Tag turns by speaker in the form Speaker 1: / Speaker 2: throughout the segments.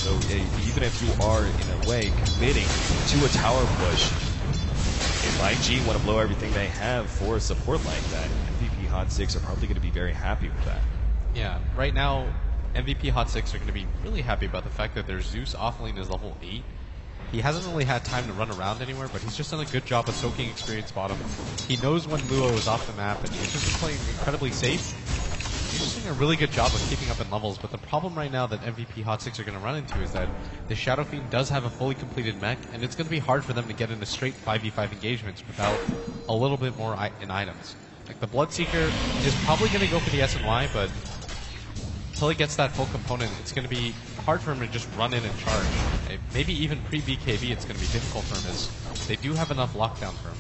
Speaker 1: So even if you are, in a way, committing to a tower push, if IG want to blow everything they have for a support like that, MVP Hot 6 are probably going to be very happy with that.
Speaker 2: Yeah, right now, MVP Hot 6 are going to be really happy about the fact that their Zeus offlane is level 8. He hasn't really had time to run around anywhere, but he's just done a good job of soaking experience bottom. He knows when Luo is off the map, and he's just been playing incredibly safe. He's just doing a really good job of keeping up in levels, but the problem right now that MVP Hot 6 are going to run into is that the Shadow Fiend does have a fully completed mech, and it's going to be hard for them to get into straight 5v5 engagements without a little bit more in items. Like, the Bloodseeker is probably going to go for the SNY, but until he gets that full component, it's going to be hard for him to just run in and charge. Maybe even pre-BKB it's going to be difficult for him, as they do have enough lockdown for him.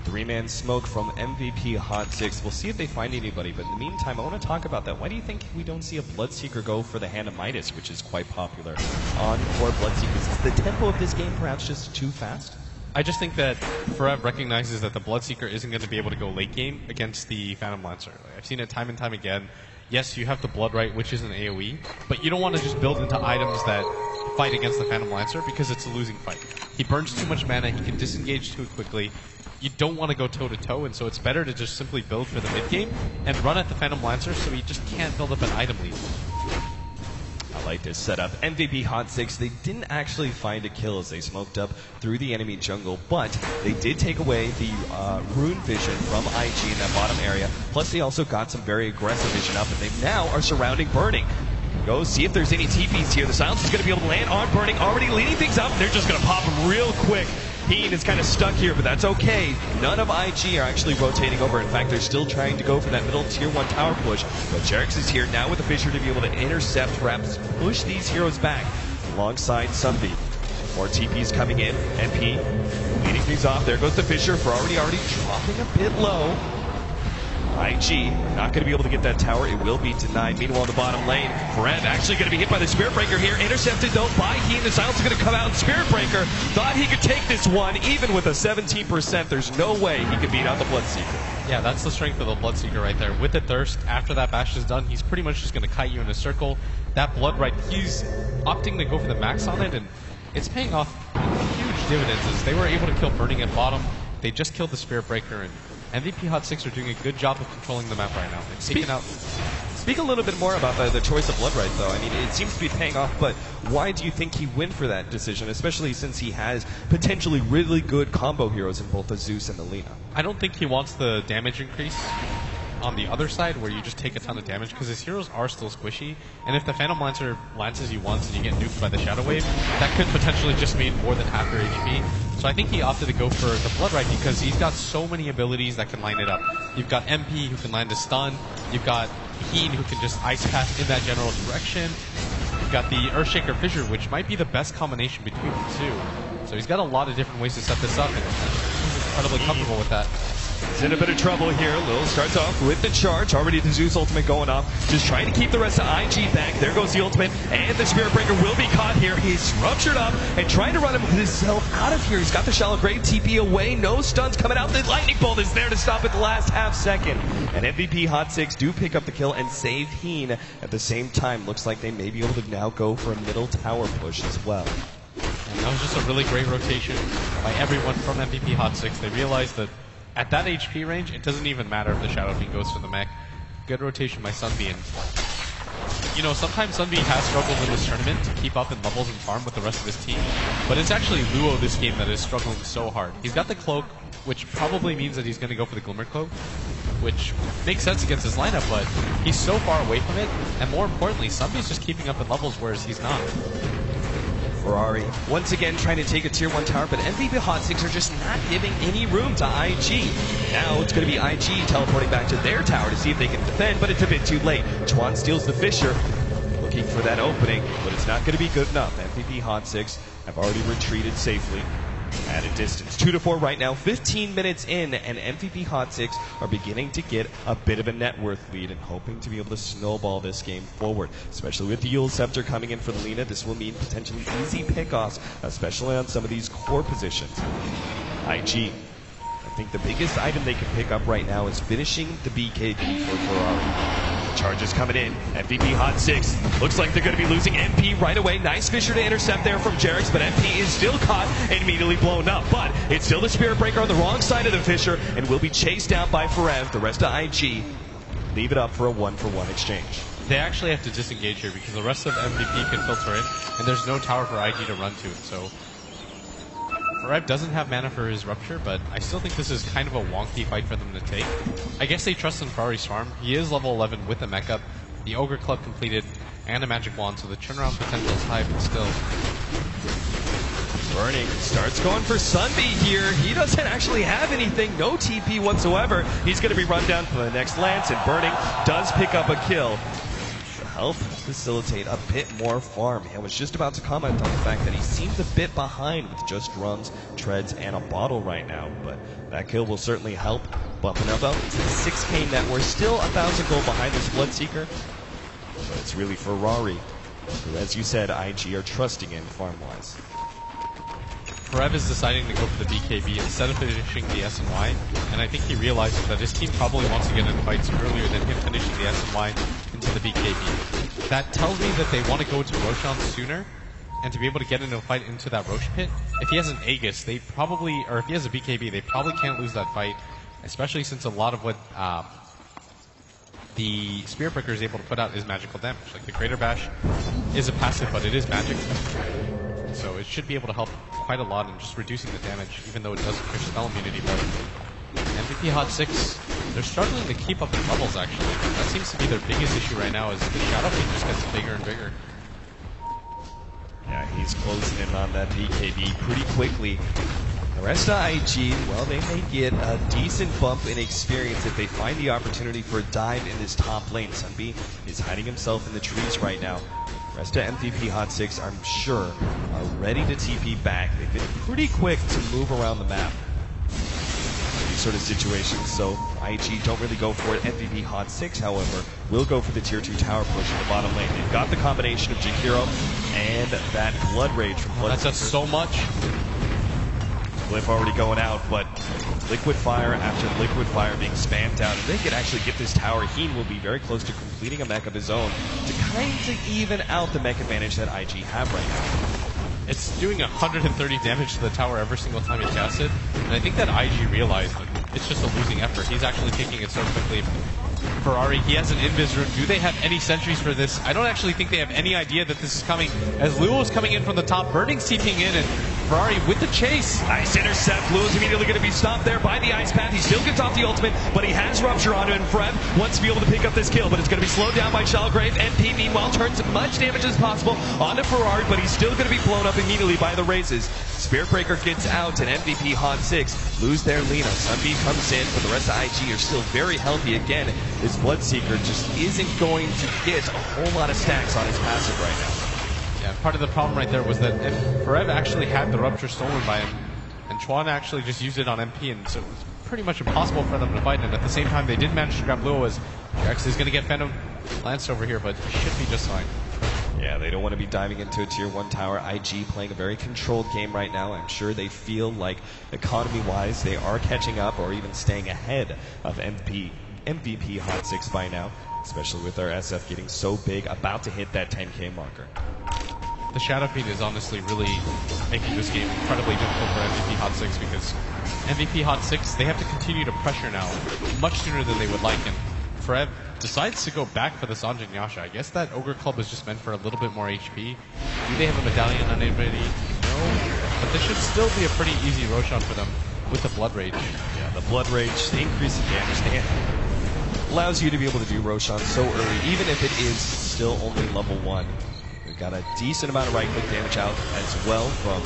Speaker 1: Three-man smoke from MVP Hot 6. We'll see if they find anybody, but in the meantime, I want to talk about that. Why do you think we don't see a Bloodseeker go for the Hand of Midas, which is quite popular on core Bloodseekers? Is the tempo of this game perhaps just too fast?
Speaker 2: I just think that Forev recognizes that the Bloodseeker isn't going to be able to go late game against the Phantom Lancer. I've seen it time and time again. Yes, you have the Blood Right, which is an AoE, but you don't want to just build into items that fight against the Phantom Lancer because it's a losing fight. He burns too much mana, he can disengage too quickly. You don't want to go toe-to-toe, and so it's better to just simply build for the mid-game and run at the Phantom Lancer so he just can't build up an item lead.
Speaker 1: I like this setup. MVP Hot 6, they didn't actually find a kill as they smoked up through the enemy jungle, but they did take away the rune vision from IG in that bottom area. Plus, they also got some very aggressive vision up, and they now are surrounding Burning. Go see if there's any TPs here. The Silence is going to be able to land on Burning, already leading things up, and they're just going to pop him real quick. Heen is kind of stuck here, but that's okay. None of IG are actually rotating over. In fact, they're still trying to go for that middle tier 1 tower push. But Jerix is here now with the Fissure to be able to intercept, perhaps push these heroes back alongside Sunbeam. More TPs coming in. MP leading things off. There goes the Fissure for already dropping a bit low. IG not going to be able to get that tower. It will be denied. Meanwhile, in the bottom lane, Forev actually going to be hit by the Spirit Breaker here. Intercepted, though, by Heen. The Silence is going to come out. Spirit Breaker thought he could take this one. Even with a 17%, there's no way he could beat out the Bloodseeker.
Speaker 2: Yeah, that's the strength of the Bloodseeker right there. With the Thirst, after that bash is done, he's pretty much just going to kite you in a circle. That Blood Right, he's opting to go for the max on it, and it's paying off huge dividends as they were able to kill Burning at bottom. They just killed the Spirit Breaker, and MVP Hot 6 are doing a good job of controlling the map right now.
Speaker 1: Speak a little bit more about the choice of Blood Right, though. I mean, it seems to be paying off, but why do you think he went for that decision, especially since he has potentially really good combo heroes in both the Zeus and the Lina?
Speaker 2: I don't think he wants the damage increase on the other side where you just take a ton of damage because his heroes are still squishy, and if the Phantom Lancer lances you once and you get nuked by the Shadow Wave, that could potentially just mean more than half your HP. So I think he opted to go for the Blood Right because he's got so many abilities that can line it up. You've got MP who can land a stun, you've got Heen who can just ice path in that general direction, you've got the Earthshaker Fissure, which might be the best combination between the two. So he's got a lot of different ways to set this up, and he's incredibly comfortable with that.
Speaker 1: He's in a bit of trouble here. Lil starts off with the charge. Already the Zeus ultimate going off. Just trying to keep the rest of IG back. There goes the ultimate. And the Spirit Breaker will be caught here. He's ruptured up and trying to run himself out of here. He's got the Shallow Grave TP away. No stuns coming out. The Lightning Bolt is there to stop at the last half second. And MVP Hot 6 do pick up the kill and save Heen at the same time. Looks like they may be able to now go for a middle tower push as well.
Speaker 2: And that was just a really great rotation by everyone from MVP Hot 6. They realized that at that HP range, it doesn't even matter if the Shadow Fiend goes for the mech. Good rotation by Sunbeam. You know, sometimes Sunbeam has struggled in this tournament to keep up in levels and farm with the rest of his team, but it's actually Luo this game that is struggling so hard. He's got the Cloak, which probably means that he's going to go for the Glimmer Cloak, which makes sense against his lineup, but he's so far away from it, and more importantly, Sunbeam's just keeping up in levels, whereas he's not.
Speaker 1: Ferrari once again trying to take a tier 1 tower, but MVP Hot 6 are just not giving any room to IG. Now it's going to be IG teleporting back to their tower to see if they can defend, but it's a bit too late. Chuan steals the Fissure, looking for that opening, but it's not going to be good enough. MVP Hot 6 have already retreated safely at a distance. 2-4 right now, 15 minutes in, and MVP Hot 6 are beginning to get a bit of a net worth lead and hoping to be able to snowball this game forward. Especially with the Yule Scepter coming in for Lina, this will mean potentially easy pickoffs, especially on some of these core positions. IG, I think the biggest item they can pick up right now is finishing the BKB for Ferrari. Charges coming in. MVP Hot 6. Looks like they're going to be losing MP right away. Nice Fisher to intercept there from Jerix, but MP is still caught and immediately blown up. But it's still the Spirit Breaker on the wrong side of the Fisher and will be chased down by Forev. The rest of IG leave it up for a 1-for-1 exchange.
Speaker 2: They actually have to disengage here because the rest of MVP can filter in, and there's no tower for IG to run to. So Forev doesn't have mana for his Rupture, but I still think this is kind of a wonky fight for them to take. I guess they trust in Ferrari's farm. He is level 11 with a mech up, the Ogre Club completed, and a Magic Wand, so the turnaround potential is high, but still.
Speaker 1: Burning starts going for Sunbeam here. He doesn't actually have anything, no TP whatsoever. He's going to be run down for the next Lance, and Burning does pick up a kill. Help facilitate a bit more farm. I was just about to comment on the fact that he seems a bit behind with just drums, treads, and a bottle right now, but that kill will certainly help, bumping up to the 6k net. We're still 1,000 gold behind this Bloodseeker, but it's really Ferrari, who, as you said, IG are trusting in farm-wise.
Speaker 2: Forev is deciding to go for the BKB instead of finishing the SNY, and I think he realizes that his team probably wants to get into fights earlier than him finishing the SNY into the BKB. That tells me that they want to go to Roshan sooner, and to be able to get into a fight into that Rosh pit. If he has an Aegis, they probably, or if he has a BKB, they probably can't lose that fight, especially since a lot of what the Spirit Breaker is able to put out is magical damage. Like the Crater Bash is a passive, but it is magic. So it should be able to help quite a lot in just reducing the damage, even though it doesn't push spell immunity. But MVP Hot 6, they're struggling to keep up in levels, actually. That seems to be their biggest issue right now, is the Shadow Fiend just gets bigger and bigger.
Speaker 1: Yeah, he's closing in on that BKB pretty quickly. The rest of IG, well, they may get a decent bump in experience if they find the opportunity for a dive in this top lane. Sunbeam is hiding himself in the trees right now. The rest of MVP Hot 6, I'm sure, are ready to TP back. They've been pretty quick to move around the map in these sort of situations, so IG don't really go for it. MVP Hot 6, however, will go for the tier 2 tower push in the bottom lane. They've got the combination of Jakiro and that Blood Rage from Blood.
Speaker 2: That does so much.
Speaker 1: Glyph already going out, but Liquid Fire after Liquid Fire being spammed out. If they could actually get this tower, Heen will be very close to completing a mech of his own to kind of even out the mech advantage that IG have right now.
Speaker 2: It's doing 130 damage to the tower every single time he casts it, and I think that IG realized that it's just a losing effort. He's actually taking it so quickly. Ferrari, he has an invis rune. Do they have any sentries for this? I don't actually think they have any idea that this is coming. As Luo's coming in from the top, Burning's TPing in, and Ferrari with the chase.
Speaker 1: Nice intercept. Luo's immediately going to be stopped there by the Ice Path. He still gets off the ultimate, but he has Rupture onto him. Fred wants to be able to pick up this kill, but it's going to be slowed down by Shalgrave. MP, meanwhile, turns as much damage as possible onto Ferrari, but he's still going to be blown up immediately by the Razes. Spirit Breaker gets out, and MVP Hot 6 lose their Lina. Sunbeam comes in, but the rest of IG are still very healthy again. This Bloodseeker just isn't going to get a whole lot of stacks on his passive right now.
Speaker 2: Yeah, part of the problem right there was that Forev actually had the Rupture stolen by him, and Chuan actually just used it on MP, and so it was pretty much impossible for them to fight. And at the same time, they did manage to grab Luo, as Jax is going to get Phantom Lanced over here, but he should be just fine.
Speaker 1: Yeah, they don't want to be diving into a tier 1 tower. IG playing a very controlled game right now. I'm sure they feel like economy-wise they are catching up or even staying ahead of MVP Hot 6 by now, especially with our SF getting so big, about to hit that 10k marker.
Speaker 2: The Shadow Fiend is honestly really making this game incredibly difficult for MVP Hot 6, because MVP Hot 6, they have to continue to pressure now much sooner than they would like, and Forev decides to go back for the Sanjin Yasha. I guess that Ogre Club was just meant for a little bit more HP. Do they have a medallion on anybody? No. But this should still be a pretty easy Roshan for them with the Blood Rage.
Speaker 1: Yeah, the Blood Rage, the increase in damage allows you to be able to do Roshan so early, even if it is still only level 1. They've got a decent amount of right-click damage out as well from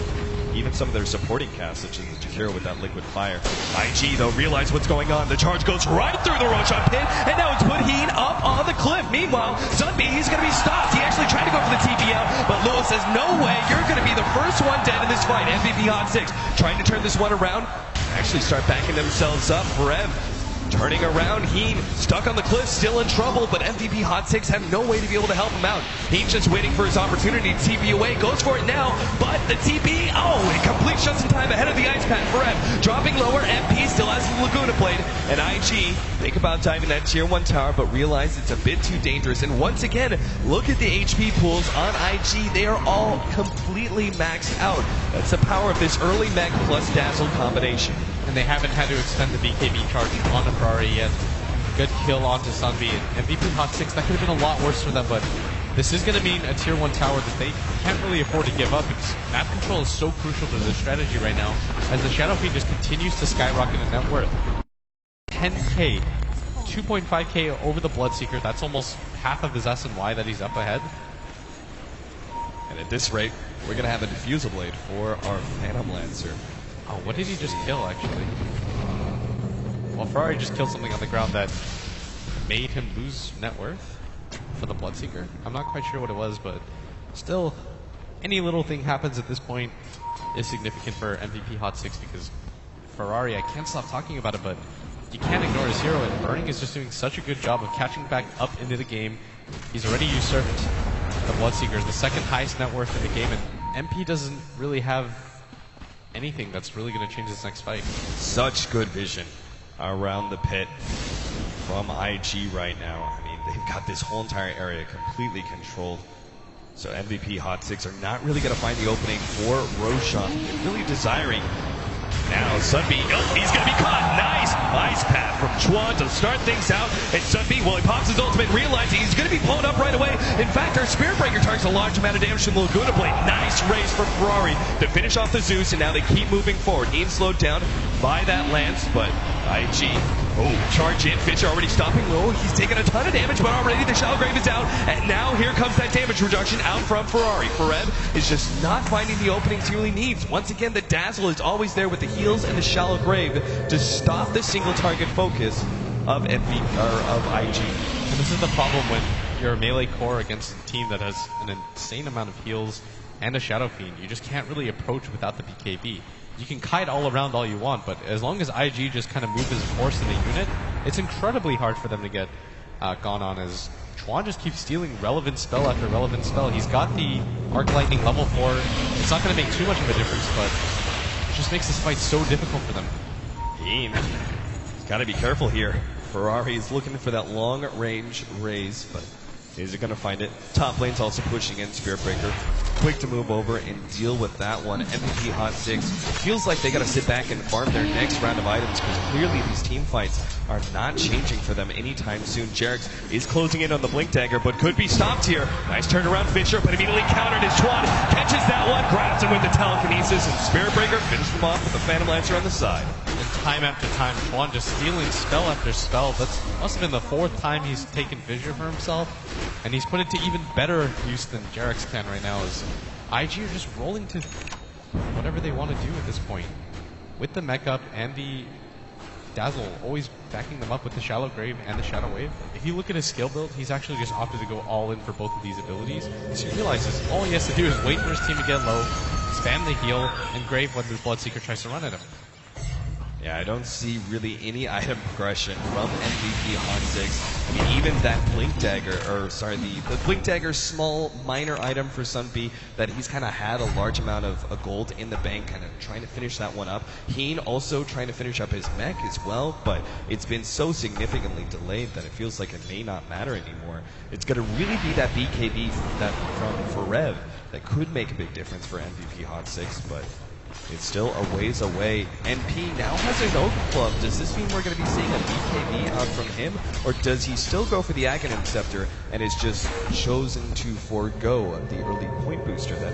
Speaker 1: even some of their supporting casts, such as the Jakiro with that Liquid Fire. IG, though, realize what's going on. The charge goes right through the Roshan pit, and now it's put Heen up on the cliff. Meanwhile, Sunbeam, he's going to be stopped. He actually tried to go for the TPL, but Lewis says, no way, you're going to be the first one dead in this fight. MVP Hot 6 trying to turn this one around. Actually start backing themselves up. Forev Turning around, Heen stuck on the cliff, still in trouble, but MVP Hot 6 have no way to be able to help him out. Heen's just waiting for his opportunity to TP away, goes for it now, but the TP, it completes just in time ahead of the ice pad for Ev. Dropping lower, MP still has the Laguna Blade, and IG think about diving that tier 1 tower, but realize it's a bit too dangerous. And once again, look at the HP pools on IG. They are all completely maxed out. That's the power of this early mech plus Dazzle combination.
Speaker 2: And they haven't had to extend the BKB charge on the Ferrari yet. Good kill onto Sunbeam. MVP Hot 6, that could have been a lot worse for them, but this is going to mean a tier 1 tower that they can't really afford to give up. Map control is so crucial to their strategy right now, as the Shadow Fiend just continues to skyrocket in net worth. 10k, 2.5k over the Bloodseeker. That's almost half of his S&Y that he's up ahead.
Speaker 1: And at this rate, we're going to have a Diffusal Blade for our Phantom Lancer.
Speaker 2: Oh, what did he just kill, actually? Well, Ferrari just killed something on the ground that made him lose net worth for the Bloodseeker. I'm not quite sure what it was, but still, any little thing happens at this point is significant for MVP Hot 6, because Ferrari, I can't stop talking about it, but you can't ignore his hero, and Burning is just doing such a good job of catching back up into the game. He's already usurped the Bloodseekers, the second highest net worth in the game, and MP doesn't really have anything that's really going to change this next fight.
Speaker 1: Such good vision around the pit from IG right now. I mean, they've got this whole entire area completely controlled. So MVP Hot 6 are not really going to find the opening for Roshan. They're really desiring. Now Sunbeam, he's going to be caught. Nice ice path from Chuan to start things out. And Sunbeam, well, he pops his ultimate, realizing he's going to be blown up right away. In fact, our Spirit Breaker targets a large amount of damage from the Laguna Blade. Nice race from Ferrari to finish off the Zeus, and now they keep moving forward. Ian slowed down by that lance, but IG, charge in. Fisher already stopping low. He's taking a ton of damage, but already the Shallow Grave is out. And now here comes that damage reduction out from Ferrari. Ferev is just not finding the openings he really needs. Once again, the Dazzle is always there with the heals and the Shallow Grave to stop the single target focus of IG.
Speaker 2: And this is the problem when you're a melee core against a team that has an insane amount of heals and a Shadow Fiend. You just can't really approach without the BKB. You can kite all around all you want, but as long as IG just kind of moves his force in the unit, it's incredibly hard for them to get gone on, as Chuan just keeps stealing relevant spell after relevant spell. He's got the Arc Lightning level 4. It's not going to make too much of a difference, but it just makes this fight so difficult for them.
Speaker 1: He's got to be careful here. Ferrari is looking for that long range raise, but is it going to find it? Top lane's also pushing in. Spirit Breaker quick to move over and deal with that one. MVP Hot 6 feels like they got to sit back and farm their next round of items, because clearly these team fights are not changing for them anytime soon. Jerix is closing in on the Blink Dagger, but could be stopped here. Nice turnaround Fisher, but immediately countered as Chuan catches that one, grabs him with the telekinesis, and Spirit Breaker finishes him off with the Phantom Lancer on the side.
Speaker 2: And time after time, Chuan just stealing spell after spell. That must have been the 4th time he's taken Fissure for himself, and he's put it to even better use than Jerix can right now, as IG are just rolling to whatever they want to do at this point. With the mech up and the Dazzle always backing them up with the Shallow Grave and the Shadow Wave. If you look at his skill build, he's actually just opted to go all in for both of these abilities. So he realizes all he has to do is wait for his team to get low, spam the heal, and Grave when the Bloodseeker tries to run at him.
Speaker 1: Yeah, I don't see really any item progression from MVP Hot 6. I mean, even that Blink Dagger, the Blink Dagger small, minor item for Sunbeam that he's kind of had a large amount of gold in the bank, kind of trying to finish that one up. Heen also trying to finish up his mech as well, but it's been so significantly delayed that it feels like it may not matter anymore. It's going to really be that BKB from Ferev that could make a big difference for MVP Hot 6, but it's still a ways away. NP now has an Oak Club. Does this mean we're going to be seeing a BKB out from him? Or does he still go for the Aghanim Scepter and is just chosen to forego the early point booster that